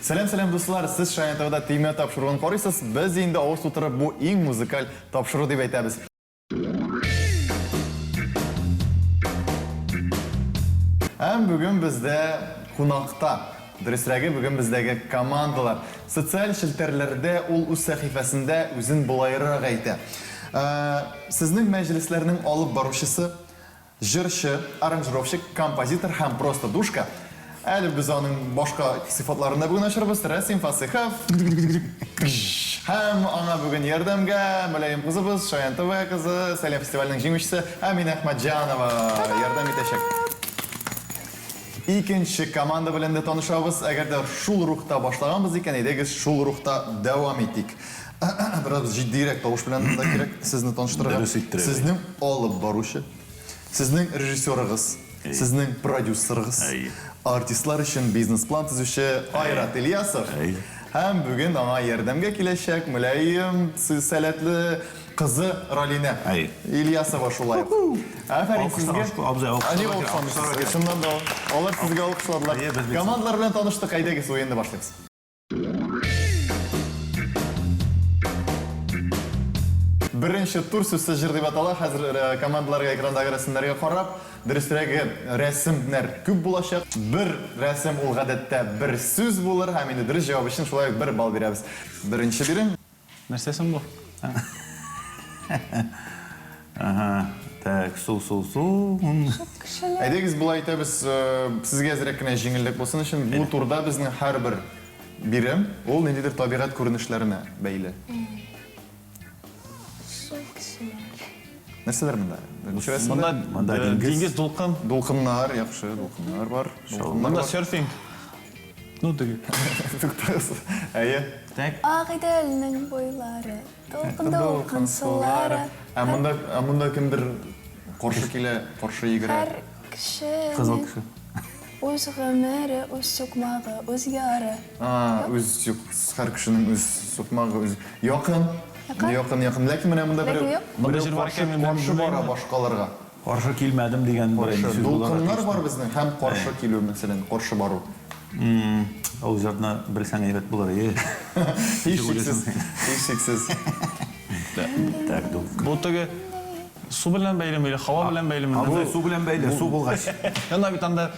Selam dostlar, siz Şayan TV'da teyme tapşırığını koruysiz, biz endi avuz tuturib bu eng muzikal tapşırıq deb aytamiz. Hem bugün bizde qonaqda, dürüstrəgi bugün bizdagi komandalar sosial şilterlerde ol uz sahifasında özün bulayıraq aytı. Sizning məclislərinin alıb baruşısı, jırşı, aranjirovщик, kompozitor hem prosta duşka. Әлі біз оның башқа сифатларында бүгін ашырбыз. Рәсим Фасихов. Һәм аңа бүгін ярдәмгә Мөләйім қызыбыз, Шаян ТВ қызы, Сәлем фестивалінің жеңушісі Әмин Әхмәтжанова ярдәм итәчәк. Икенче команда белән дә танышабыз. Әгәр дә шул рухта башлаганбыз икән, әйдәгез шул рухта дәвам итик. Biraz җитдирәк тавыш белән да кирәк сезне таныштырырга. Сезнең алып баручы, сезнең режиссерыгыз, sizning prodüseriniz, artistlar için biznes plan tüzüşü Ayrat İlyasov. Hem bugün ona yardımga kelişek Mülayim Sələtli kızı rolüne İlyasova şulayıq. Aferin sizge. Ani olsanız, şundan da onlar sizge alqışladılar. Komandalar bilen tanıştık, aydagız oyunda başlayız. Birinci tur sözsüz jır deb atalaq. Hazır komandalarga ekrandagi rasmlarga qarab, dürüstrəgi rəsmlər küp bulacaq. Bir rəsm ol гадәттә bir söz bulur. Həm indi dürüst cavab üçün şulay bir bal verəbiz. Birinci birim. Nərsəsin bu? Aha, tak, su. Әйдәгіз бұл айтабыз, sizge әзірек кенә жеңілдік болсын үшін, бұл турда біздің hər bir birim, ол нендедір табиғат көрініштеріне бәйлі. Нәрселер мында? Мында деңгіз долқын. Долқынлар, яқшы, долқынлар бар. Мында серфинг. Ну, деге. Әйе. Ағиделінің бойлары, долқын сулары. Мұнда кімдір қоршы келе, қоршы егірі? Әр кіші. Өз ғымыры, өз сөкмағы, өз яры. Әр кішінің өз сөкмағы, өз яқын. Яқын. Ләкин менә мұнда бір қоршы бара башқаларға. Қаршы келмәдім деген бір сөз болар. Долқынлар бар біздің, һәм қаршы келу, мәселен, қаршы бару. Ол жадына білсәң әйбәт болар, Ешексіз. Так, долқын. Бұл төге su bilen beylim, hava bilen beylim. Бұл су білен бәйлі, су болғаш. Yanında bir tane de...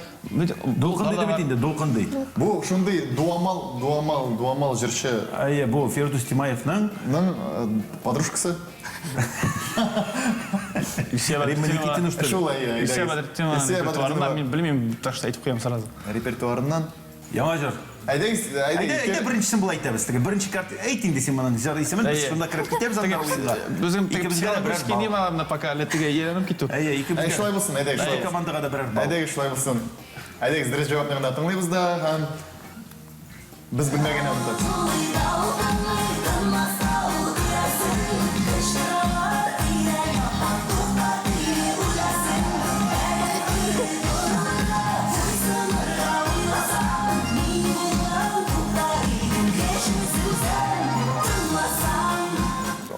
Долқын дейді бетінде, долқын дейді. Bu şunday duamal jırşı. Әйе, бұл Фердус Тимаевның подружкасы. Репертуарынан мен білмеймін, так что айтып қоямын сразу. Репертуарынан. Яма жыр. Әйдәгіз. Біріншісін бұл айтабыз. Бірінші карты әйтін десем мұнан жар есемін, біз сонда кіріп кетеміз аңға ойынға. Өзім психологический не маламна пока, леттіге еленіп кету. Әйе, шылай болсын, әйдәгіз. Командаға да бірір бал. Әйдәгіз шылай болсын. Әйдәгіз дұрыс жауаптарында тыңлайбыз да, біз білмеген әмді.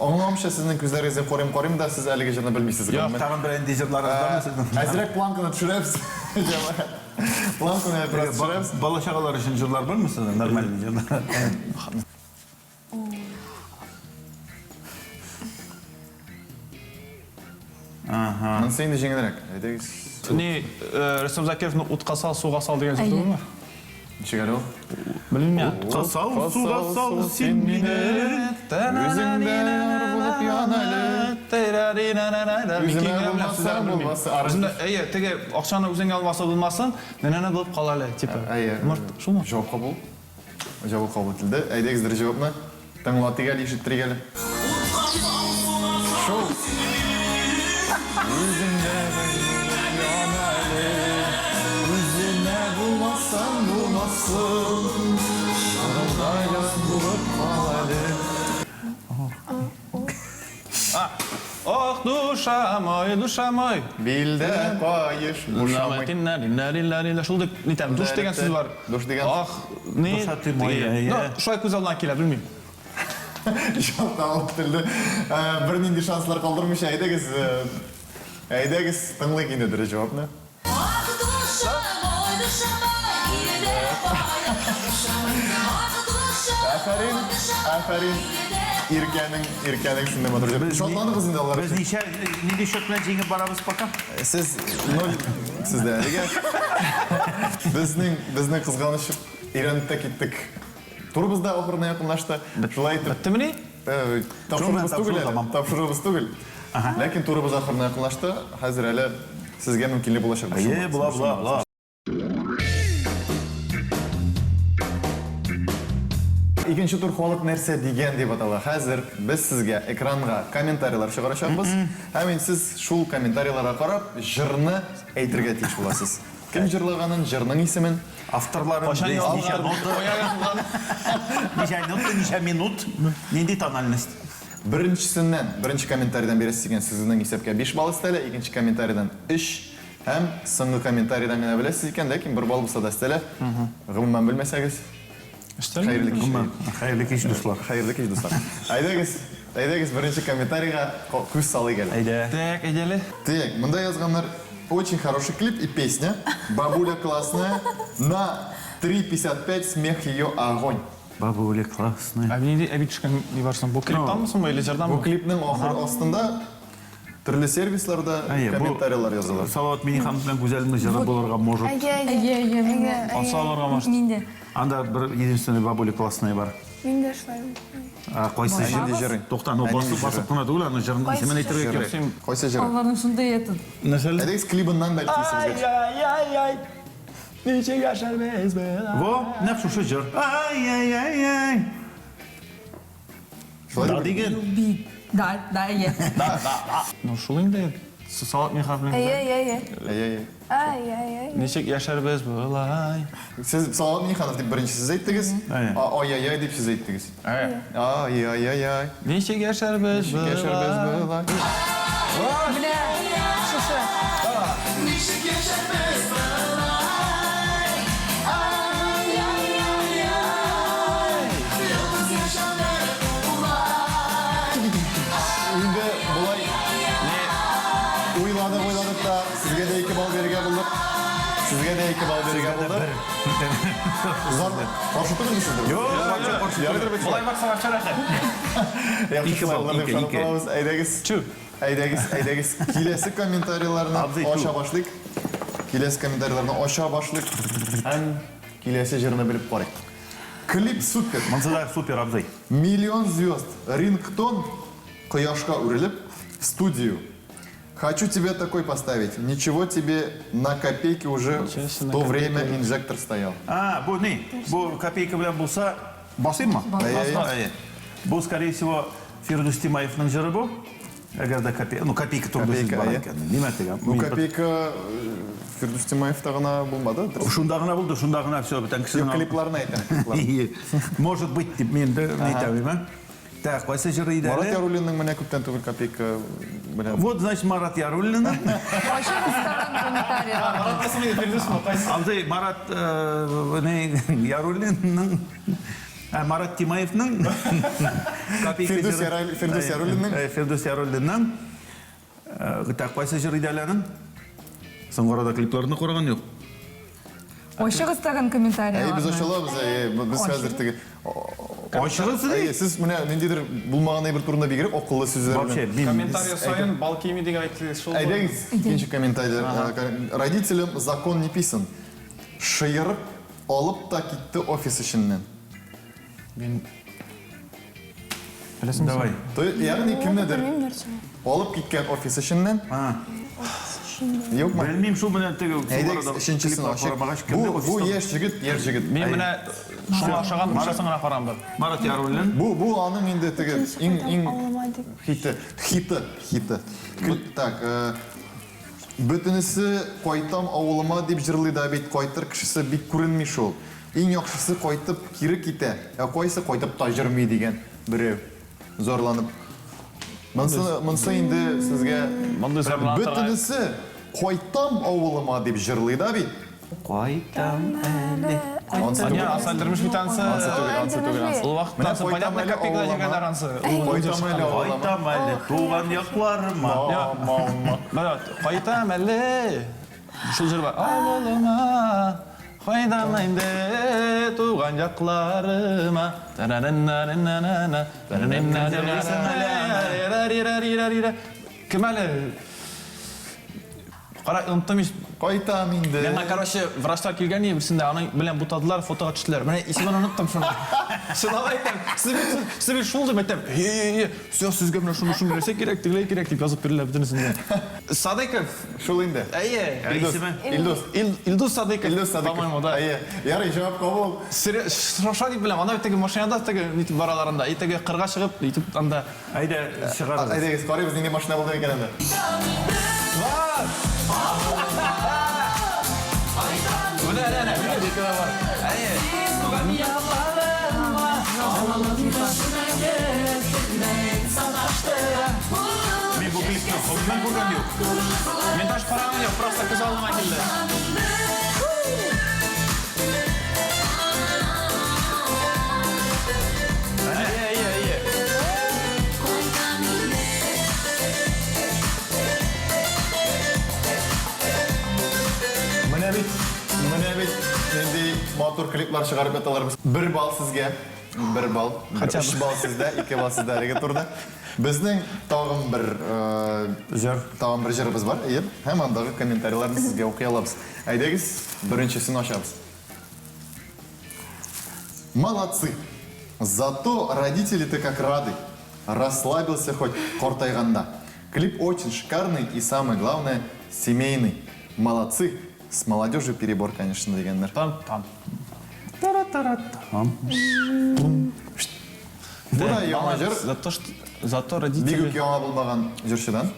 Anlamışa sizin gözlerinize koruyayım da siz әліге жырны білмейсіз. Yok, tağın bir әнде жырларыңыз бар ма сіздің? Әзірек планканы түшірәбіз. Планканы biraz түшірәбіз. Бала шағалар үшін жырлар бар ма сіздің? Нормальный жырлар. Мен сейінді жеңілірек. Әйдегіз. Не, Рүстем Закировны утқа сал, суға сал деген сөз болды ма? Нешек әлі ол? Білмеймін я. Утқа сал, суға сал, сен мені. Өзіңді арғылып янәлі. Өзіңе болмаса болмасы. Әйе, теге ақшаны өзіңе алмаса болмасын, менені болып қалалы, типа. Әйе. Шул ма? Жауап қабыл. Жауап қабыл тілді. Әйдегіздір жауапны. Таңлаты гәл, ешіттірі гәлі. Шоу. Өзіңді янәлі. Өзіңе болмасын болмасын. Шағылдайын болып қалалы. Ох, душа мой. Bilde koyuş, duša moj. Шулдық, нетем, душ деген сөз бар. Душ деген. Ах, не... Душа ты моя. Шулай көз алдынан келе, білмеймін. Жалпы алып тілді. Бір ненде шанслар қалдырмыш, әйдәгіз тыңлайық енді дұры жауапны. Ах, душа мой, Aferin, aferin. İrkenin sinde motor. Şotlandınız indi onlar. Biz ne de şot bilen jengip barabız bakalım. Siz nol sizde nega. Bizning kızganışıp İran'da gittik. Turumuzda oxirine yakınlaştı. Şulay aytib. Bittimi ne? Tapşırığımız tugul. Lakin turumuz oxirine yakınlaştı. Hazır hele sizge mümkünlük bulaşır. Bula. İkinci tur xoluk nerse degen deb ataladi. Hazır biz sizge ekranga kommentariyalar çıkaracakbız. Hemen siz şul kommentariyalara qarab jırni aytirga tiyish bo'lasiz. Kim jırlaganin, jırning ismin, Авторларын Қашан неше yazdılar? неше минут, нендей тональность. birinchi kommentariydan berasiz sizning hisobga 5 ball istayli, ikkinchi kommentariyadan 3 ham so'nggi kommentariydan meni bilasiz ekan, lekin 1 ball bo'lsa da istayli. G'umuman bilmasangiz, xayrli kish. Xayrli kish do'stlar. Xayrli kish do'stlar. Aydagiz birinchi kommentariyaga ko'z solaylik. Ayda. Tak, aytaylik. Так, мында yazganlar очень хороший клип и песня. Бабуля классная. На 3.55 смех ее огонь. Бабуля классная. Abi tushgan yuborsan, bu klipdanmısın bu elejardanmı? Bu klipning oxir ostida turli servislarda kommentariyalar yoziladi. Салават Миниханов bilan go'zallik jara bo'larga может. Asalarga может. Менде. Анда bir единственный бабуля классная бар. Менде шулай. Qaysi Endi jiri. To'xta, no bosib qana degul, ana jarni ismini ayttirga kerak. Qo'ysa jiri. Onların şunday etin. Nasıl? Aydagiz klibindan balki sizga. Ay. Neçe yaşar bez be. Во, naq shu jir. Ay. Da degan. Da, ye. No şuling de. Salat men xafling. Ay. Neçe yaşar bez be. Ay. Siz Salat Minixanov deb birinchi siz aytdingiz. Ay deb siz aytdingiz. Ay. Neçe yaşar bez be. Yaşar bez bo'lay. Bile. Şuşu. Endi bulay o'yladik da sizga da 2 ball bergan bo'ldik. Sizga da 2 ball bergan bo'ldik. Zor. Qarshi turibsizlar. Yo'q, Olay bak sana çaraka. Yaxshi ball deb qolamiz. Aydagiz. Kelesi kommentariyalarni ocha boshlik. Ham kelesi jirni bilib qo'ying. Klip super. Mansada super abzay. Миллион звезд. Рингтон Quyoshga urilib студию. Хочу тебе такой поставить. Ничего тебе на копейке уже в то время инжектор стоял. Bu ne? Bu kopeyka bilan bo'lsa, bosaymi? Bu скорее всего Firdus Timayevning jiri bu. Agarda kopeyka turibsiz bor ekan. Nima degan? Bu kopeyka Firdus Timayevda g'ana bo'lmadi. Shundagina bo'ldi, shundagina все, bitan kishining Kliplarni ayting. Может быть deb men aytaman. Так, qaysi jiri edi? Marat Yarulinning mana ko'pdan tugul kopeyka bilan. Вот, значит, Marat Yarulin. Başka kıskaran komentaryalar. Arasını Firdus mu? Abzay Marat Yarulinning Marat Timayevning Firdus Yarulinning Firdus Yarulinning так, qaysi jiri edi alaning? So'ngrada kliplarini ko'rgan yo'q. Başka kıskaran komentaryalar. biz oşalabız. Biz hozir tigi Oshig'isi siz mana nendidir bulmag'anday bir turunda bekirib oqilli so'zlar Вообще, Комментарий sayın bal kiyimi degan aytdingiz. Aydagiz, ikkinchi kommentariy. Родителям закон не писан. Шıyırıp alıp da gitti ofis işinden. Ben Bilesin Давай. Yani kimnedir? Alıp gitken ofis işinden. Yok mu? Bilmeyim şu bilan Aydagiz, işinchisi ochiq. Bu yer jigit. Men buna şuna aşağıdan uçasına qaramdı. Marat Yarulin. Bu anın endi tigi eng hiti. Так, Bütünüsü koytam avılıma deb jırlaydı abet koytır kişisi bit көрінмей шол. Ең яқшысы koytып кері кете. Koysa koytып та жүрмей деген біреу зорланып. Мұнысы енді сізге bütünüsü koytam avılıma deb jırlaydı abet. Koytam әлі. Anya asaldırmış bir tanesi. Ansı tögül. O vaxt tanesi понятно kopyakla jirganlar ansı. Koytam әлі avılıma. Koytam әлі. Туған яқларыма. Evet, qaytam әлі. Şul jir var. Avılıma Haydanlayım de tuğan yaklarıma. Kemale. Qara unuttum iş. Qaytam indi. Ben короче vrachlar kelgan birisinde onun bilen butadılar, foto açtılar. Ben ismini unuttum şunu. Şunu aytdım. Siz bir şunu dedim aytdım. Sizge bilen şunu versek gerek deb yazıp berilib bitinizinde. Sadikov. Şul indi. Aye. Ildus. Ildus Sadikov. Ildus Sadikov. По-моему, да. Aye. Yarı cevap kabul. Şoşa deyip bilem. Anda tege maşinada tege nitip baralarında. Tege qırğa çıkıp yitip anda. Ayda шығарыз. Ayda qarayız nende maşina buldu ekan anda. Var. Bu ne? Bir var. Aye. Men bu klipni qo'ldan ko'rgan yo'q. Men taş paramı yok. Просто kız alma keldi. Aye. Менә бит нинди мотор клиплар чыгарып яталарбыз. 1 бал сезгә. 1 бал. 3 бал сездә, 2 бал сездә әлеге турда. Безнең тагын бер җырыбыз бар. Һәм андагы комментарийларны сезгә укый алабыз. Әйдәгез, беренчесен ачабыз. Молодцы. Зато родители-то как рады. Расслабился хоть кортайганда. Клип очень шикарный и самое главное семейный. Молодцы. С молодежью перебор, конечно, дегендер. Там. Bu da яңа җыр. Зато Бик родители. үк яңа булмаган җырчыдан.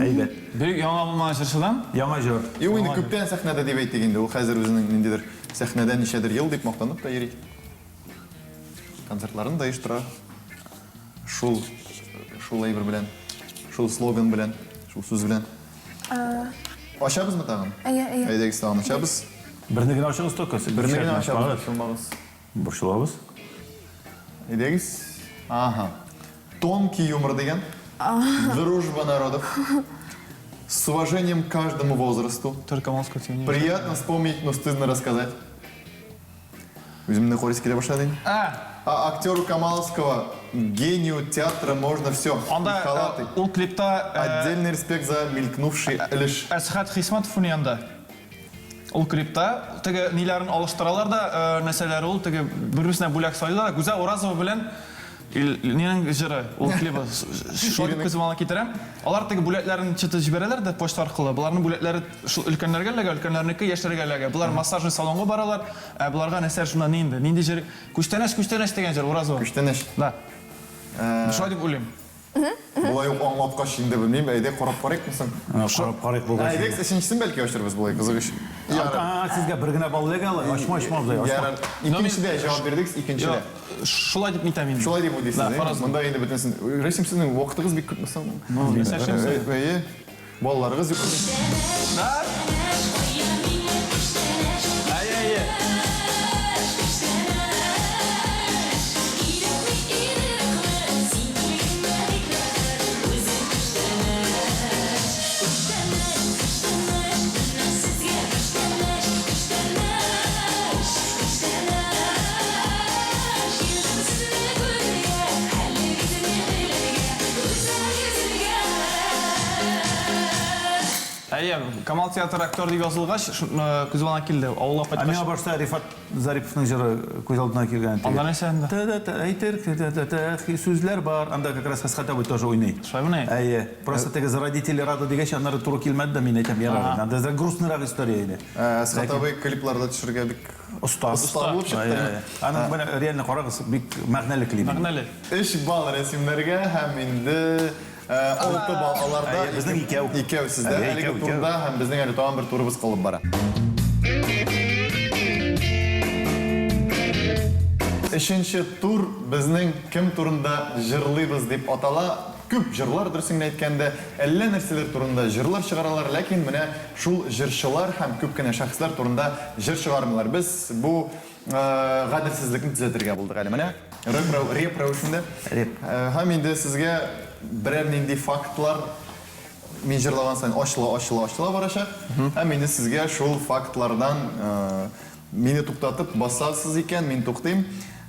Әйбәт. Бик яңа булмаган җырчыдан. Яңа җыр. И ул инде күптән сәхнәдә дип әйтик инде. Ул хәзер үзенең ниндидер сәхнәдә ничәдер ел дип мактанып та йөри. Концертларын да оештыра. Шул әйбер белән, шул слоган белән, шул сүз белән. Ачабызмы тагын? Әйе. Әйдәгез тагын ачабыз. Берне генә ачыгыз только. Берне генә ачабыз. Шулмагыз. Борчылабыз. Әйдәгез. Ага. Тонкий юмор деген. Дружба народов. С уважением к каждому возрасту. Только Москва тебе не. Приятно вспомнить, но стыдно рассказать. Үземне хорис килә башлады. А актеру Камаловского, гению театра можно все. Анда ул клипта Отдельный респект за мелькнувший лишь. Асхат Хисматов уянда. Ул клипта теге ниләрен алыштыралар да, нәрсәләре ул теге бер-берсенә бүләк сайлар. Гүзә Уразова белән нинең җыры, ул клипы шундый кызмалар китерәм. Алар теге бүләкләрен чыты җибәрәләр да почта аркылы. Буларның бүләкләре шул өлкәннәргә ләгә, өлкәннәрнеке яшьләргә ләгә. Булар массажный салонга баралар. Буларга нәрсәләр шунда нинди? Нинди җыр? Күчтәнәш дигән җыр Уразова. Күчтәнәш. Да. Шулай дип уйлыйм. Булай ук аңлаткач инде белмим, әйдә карап карыйк мисың? Карык булган. Әйдәгез өченчесен бәлки ачырбыз булай кызыгыч. Сезгә бер генә бал ләгә ала. Ачма булай. Ярар. Икенчедә җавап бирдегез, икенчедә. Шулай дип нитәм инде. Шулай дип уйлыйсыз. Монда инде бөтенсен. Рәсем сезнең вакытыгыз бик күп мисың? Әйе. Балаларыгыз юк. Әйе. Әйе, Камал театр актер дип язылгач, күз алдына килде. Авылга Миңа кайткач. башта Рифат Зариповның җыры күз алдына килгән. Анда нәрсә инде? Әйтер, сүзләр бар. Анда как раз Хасхат абый тоже уйный. Шулаймы? Әйе. Просто теге родители рады дигәч, аннары туры килмәде дә мин әйтәм, ярар. Анда за грустныйрак история иде. Схатовый клипларда төшергә бик Уста булып чыкты. Аның менә реально карагыз, бик мәгънәле клип. Мәгънәле. 3 бал рәсемнәргә һәм инде 6 бал аларда. Безнең икәү. Икәү сездә. Әлеге турда һәм безнең әле тагын бер турыбыз калып бара. Өченче тур безнең кем турында җырлыйбыз дип атала. Күп җырлар дөресен әйткәндә, әллә нәрсәләр турында җырлар чыгаралар, ләкин менә шул җырчылар һәм күп кенә шәхесләр турында җыр чыгармыйлар. Без бу гаделсезлекне төзәтергә булдык әле. Менә реп рәвешендә. Һәм инде сезгә берәр нинди фактлар Мен жырлаған сайын ашыла барачак. Һәм инде сезгә шул фактлардан мине туктатып басасыз икән, мин туктыйм.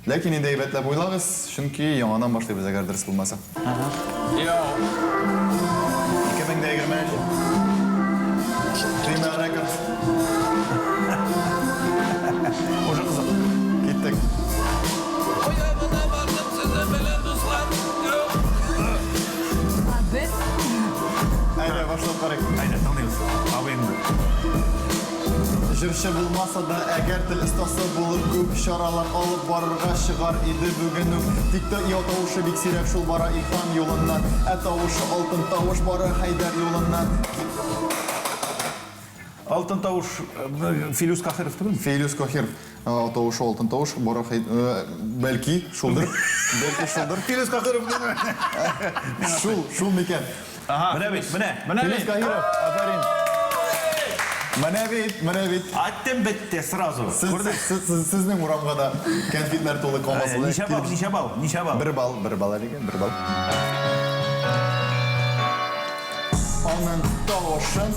Ләкин инде әйбәтләп уйлагыз, чөнки яңадан башлыйбыз, әгәр дөрес булмаса. 2020. Тыйма рекорд. Уже kızım. Киттек. Biz Әйдә, башлап карыйк. Aynen tanıyoruz. Abim. Җырчы булмаса да, әгәр тел остасы булып, күп чаралар алып барырга чыгар иде бүген үк. Тикто я тавышы бик сирәк шул бара Илһам юлыннан, тавышы алтын тавыш бара Хайдар юлыннан. Altın Tavuş, Filius Kahirov değil mi? Фейлюс Кохиров, тавышы алтын тавыш бара бәлки шулдыр. Бәлки шулдыр. Filius Kahirov değil mi? Шул микән. Mene bit, mene. Фейлюс Кохиров, афарин. Менә бит. Attım bitti sразу. Сезнең урамга да конфетлар тулы калмасы. Нича бал. Бер балл дигән, бер балл. Аның тавышын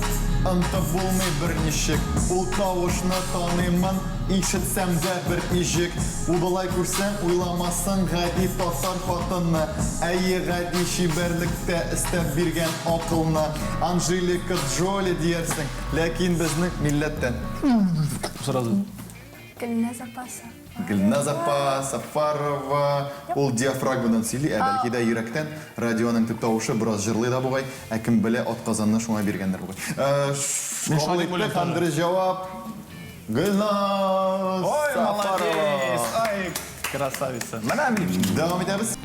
ынтып булмый бер ничек. Ул тавышны таныймын, ишетсәм дә бер ижек. Ул болай күрсәң, уйламасын гади татар хатынны. Әйе гади шиберлектә истәп биргән акылны. Анжелика Джоли диярсең, ләкин безнең милләттән. Сразу. كلنا запаса. Гөлназапа Сафарова, ул диафрагмадан сөйли, бәлки дә йөрәктән. Радионың төп тавышы бераз җырлый да бугай, кем белә атказанны шуңа биргәннәр бугай. Шулай булып Хандыр җавап. Гөлназ Ой, молодец! Сафарова. Ай, красавица. Менә бит. Давам итәбез.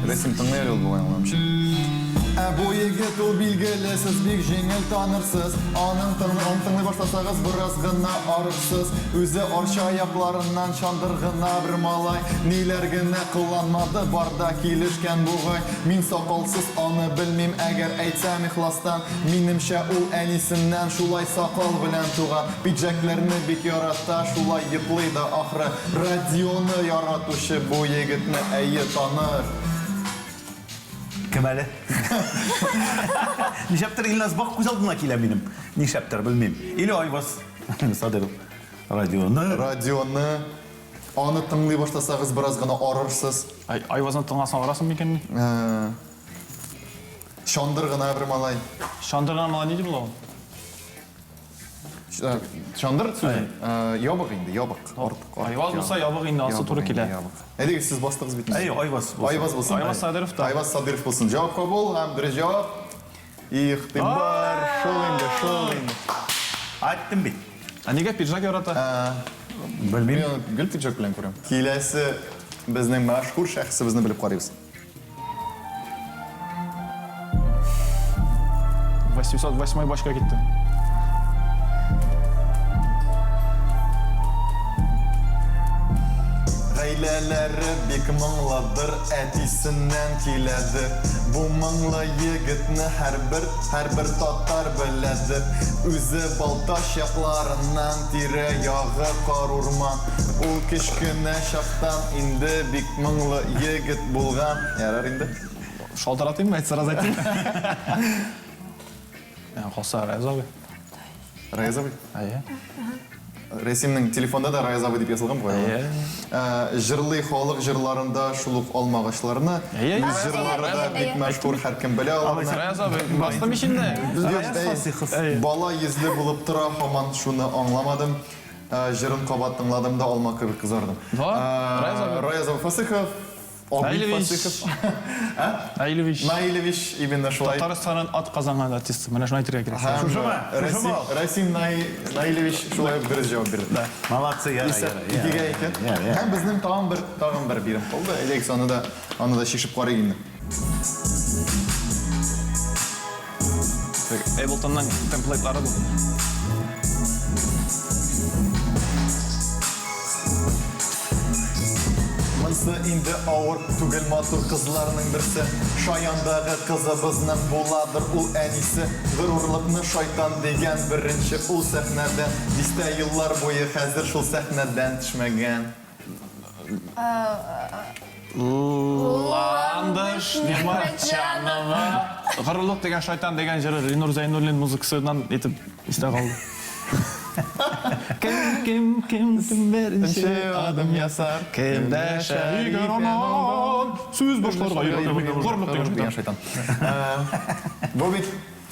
Рәсем тыңлар ул бугай аңламчы. Бу егет ул билгеле, сез бик җиңел танырсыз. Аның тыңлый башласагыз бераз гына арырсыз. Үзе арча аякларыннан чандыр гына бер малай. Ниләр генә кыланмады барда килешкән бугай. Мин сакалсыз аны белмим, әгәр әйтсәм ихластан. Минемчә ул әнисеннән шулай сакал белән туган. Пиджакларны бик ярата, шулай йоклый да ахры. Радионы яратучы бу егетне әйе таныр. Kemale. Nişaptır İlnaz bak güzel kile benim. Nişaptır bilmem. İli Ayvaz. Sadırım. Радионы аны тыңлый башласагыз бераз гына арырсыз. Айвазны тыңласаң арасың микәнни? Шандыр гына бер малай. Шандырган мала ни дип ул? Шандыр сүз. Ябык инде, ябык. Айваз булса ябык инде асы туры килә. Әйдәгез сез бастыгыз бит. Ey Ayvaz. Айваз булсын. Айваз Садыров та. Айваз Садыров булсын. Җавап кабул һәм дөрес җавап. Ихтибар, шул инде. Attım bit. Нигә пиджак ярата? Bilmem. Мин гел пиджак белән күрәм. Киләсе безнең мәшһүр шәхсебезне белеп карыйбыз. 808 башка китте. Гаиләләре бик моңладыр, әтисеннән киләдер. Бу моңлы егетне һәрбер татар беләдер. Үзе балташ якларыннан тирә-ягы карурман. Ул кечкенә чактан инде бик моңлы егет булган. Ярар инде. Шалтыратыйммы, әйтсә раз әйтим. Хоса Райзовый. Раязовый. Әйе. Рәсемнең телефонда да Раязовый дип язылган бу. Җырлый халык җырларында шулук алмагачларны, үз җырлары да бик мәшһүр, һәркем белә аларны. Раязовый. Бастым ишендә. Бала йөзле булып тора, һаман шуны аңламадым. Җырын кабат тыңладым да алма кебек кызардым. Раязов Фасыхов, Обид Фасыхов. Айлевич. Наилевич именно шулай. Татарстанның ат казанган артисты. Менә шуны әйтергә кирәк. Рәсим Наилевич шулай дөрес җавап бирде. Молодцы, яра. Игегә икән. Һәм безнең тагын бер бирем калды. Әйдәгез аны да шишеп карыйк инде. Ableton'dan template'ları bu. Монсы инде авыр түгел матур кызларның берсе. Шаяндагы кызыбызның буладыр ул әнисе. Горурлыкны шайтан дигән беренче ул сәхнәдән. 10 еллар буе хәзер шул сәхнәдән төшмәгән. Ландыш Нигматжанова. Ғырлық деген шайтан деген жыры Ринур Зайнуллин музыкасынан етіп есте қалды. Кім бірінші адым ясар, кімді шәйгер анан, сөз башларға ғырлық деген шайтан. Бұл бит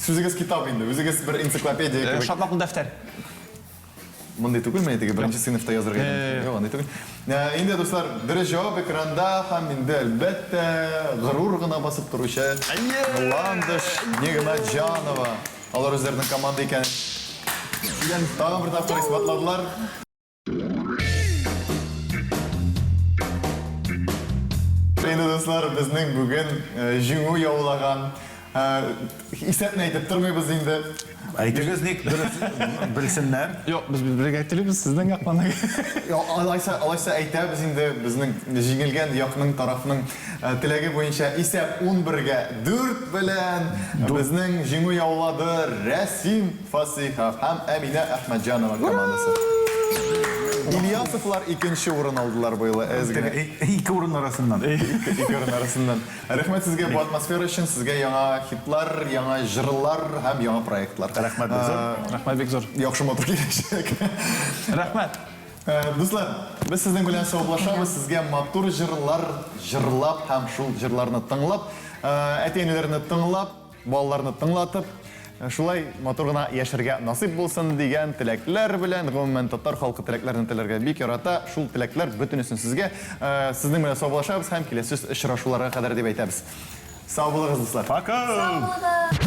сөзігіз китап енді, өзігіз бір энциклопедия. Шатнақыл дәфтер. Мындай түгіл, мен етеге бірінші сыныфта язырға едім. Жоқ, андай түгіл. Енді, достар, дұрыс жауап экранда, һәм енді әлбәттә ғырур ғына басып тұрушы Ландыш Нигматжанова. Алар өздерінің команда екенін. Тағын бір тапқыр испатладылар. Енді, достар, біздің бүгін жеңу яулаған исәтін айтып тұрмайбыз енді. Айтыңыз ник білсінлер. Жоқ, біз бірге айтылыбыз, сіздің ақпандағы. Алайса айтабыз енді біздің жеңілген яқның тарафының тілегі бойынша исәп 11-ге 4 білән біздің жеңу яулады Рәсим Фасихов һәм Әмина Әхмәтжанова командасы. İlyasovlar ikinci орын алдылар бойлы әзгіне. Екі орын арасından. İki орын арасından. Рәхмәт сезгә бу атмосфера өчен, сезгә яңа хитлар, яңа җырлар һәм яңа проектлар. Рәхмәт Бекзор. Рәхмәт Бекзор. Яхшы матур киләчәк. Рәхмәт. Дуслар, biz сезнең белән саублашабыз, сезгә матур җырлар җырлап һәм шул җырларны тыңлап, әтәйнеләрне тыңлап, балаларны тыңлатып, шулай матур гына яшәргә насыйп булсын дигән теләкләр белән гомумән татар халкы теләкләрен теләргә бик ярата. Шул теләкләр бөтенесен сезгә сезнең белән саублашабыз һәм киләсе очрашуларга кадәр дип әйтәбез. Сау булыгыз, дуслар. Пока. Sağ olun.